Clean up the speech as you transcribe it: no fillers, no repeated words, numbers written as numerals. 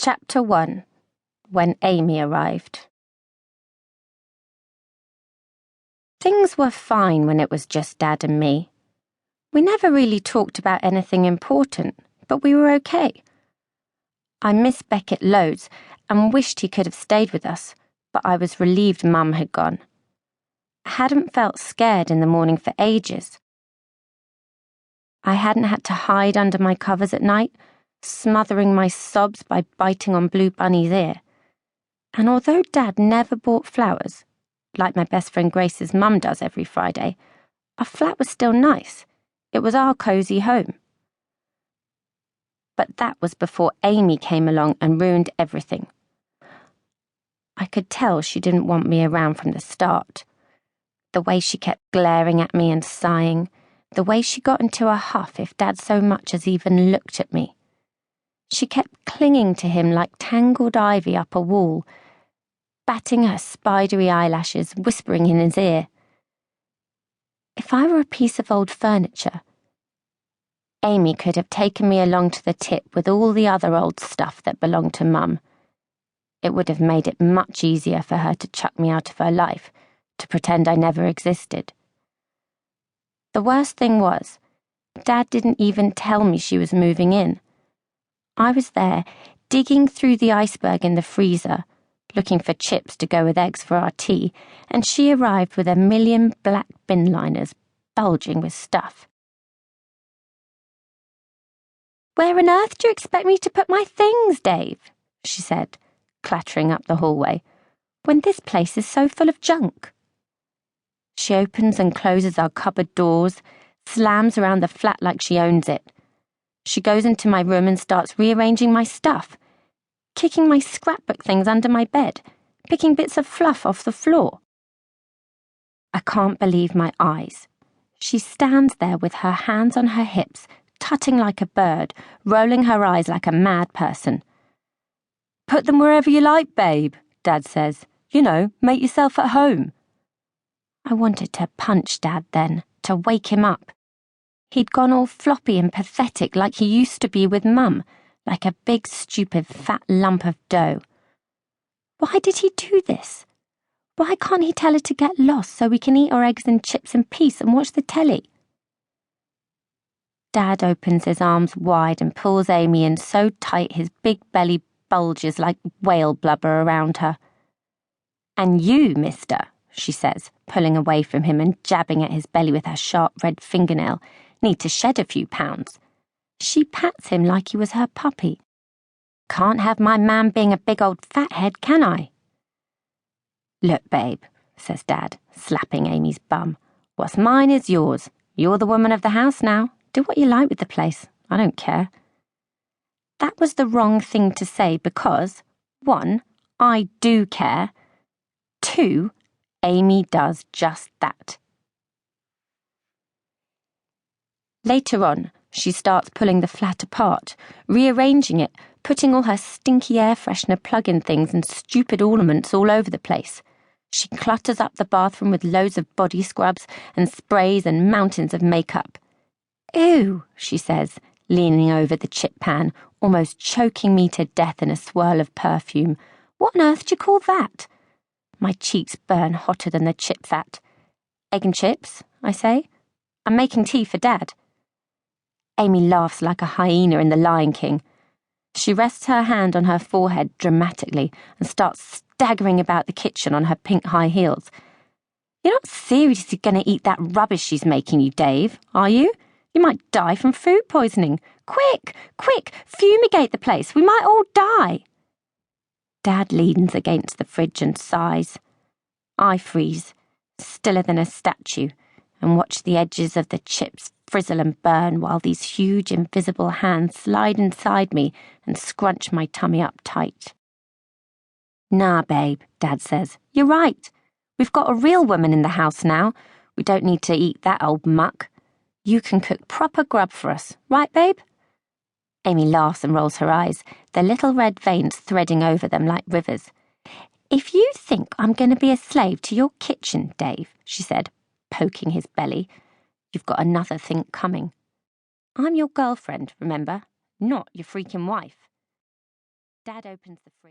Chapter 1. When Amy Arrived. Things were fine when it was just Dad and me. We never really talked about anything important, but we were okay. I missed Beckett loads and wished he could have stayed with us, but I was relieved Mum had gone. I hadn't felt scared in the morning for ages. I hadn't had to hide under my covers at night, smothering my sobs by biting on Blue Bunny's ear. And although Dad never bought flowers, like my best friend Grace's mum does every Friday, our flat was still nice. It was our cosy home. But that was before Amy came along and ruined everything. I could tell she didn't want me around from the start. The way she kept glaring at me and sighing, the way she got into a huff if Dad so much as even looked at me. She kept clinging to him like tangled ivy up a wall, batting her spidery eyelashes, whispering in his ear. If I were a piece of old furniture, Amy could have taken me along to the tip with all the other old stuff that belonged to Mum. It would have made it much easier for her to chuck me out of her life, to pretend I never existed. The worst thing was, Dad didn't even tell me she was moving in. I was there, digging through the iceberg in the freezer, looking for chips to go with eggs for our tea, and she arrived with a million black bin liners bulging with stuff. "Where on earth do you expect me to put my things, Dave?" she said, clattering up the hallway, "when this place is so full of junk?" She opens and closes our cupboard doors, slams around the flat like she owns it. She goes into my room and starts rearranging my stuff, kicking my scrapbook things under my bed, picking bits of fluff off the floor. I can't believe my eyes. She stands there with her hands on her hips, tutting like a bird, rolling her eyes like a mad person. "Put them wherever you like, babe," Dad says. "You know, make yourself at home." I wanted to punch Dad then, to wake him up. He'd gone all floppy and pathetic like he used to be with Mum, like a big, stupid, fat lump of dough. Why did he do this? Why can't he tell her to get lost so we can eat our eggs and chips in peace and watch the telly? Dad opens his arms wide and pulls Amy in so tight his big belly bulges like whale blubber around her. "And you, mister," she says, pulling away from him and jabbing at his belly with her sharp red fingernail, "need to shed a few pounds." She pats him like he was her puppy. "Can't have my man being a big old fathead, can I?" "Look, babe," says Dad, slapping Amy's bum. "What's mine is yours. You're the woman of the house now. Do what you like with the place. I don't care." That was the wrong thing to say because, 1, I do care. 2, Amy does just that. Later on, she starts pulling the flat apart, rearranging it, putting all her stinky air freshener plug-in things and stupid ornaments all over the place. She clutters up the bathroom with loads of body scrubs and sprays and mountains of makeup. "Ew," she says, leaning over the chip pan, almost choking me to death in a swirl of perfume. "What on earth do you call that?" My cheeks burn hotter than the chip fat. "Egg and chips," I say. "I'm making tea for Dad." Amy laughs like a hyena in The Lion King. She rests her hand on her forehead dramatically and starts staggering about the kitchen on her pink high heels. "You're not seriously going to eat that rubbish she's making you, Dave, are you? You might die from food poisoning. Quick, quick, fumigate the place. We might all die." Dad leans against the fridge and sighs. I freeze, stiller than a statue, and watch the edges of the chips frizzle and burn while these huge invisible hands slide inside me and scrunch my tummy up tight. "Nah, babe," Dad says. "You're right. We've got a real woman in the house now. We don't need to eat that old muck. You can cook proper grub for us, right, babe?" Amy laughs and rolls her eyes, their little red veins threading over them like rivers. "If you think I'm going to be a slave to your kitchen, Dave," she said, poking his belly, "you've got another think coming. I'm your girlfriend, remember? Not your freaking wife." Dad opens the fridge.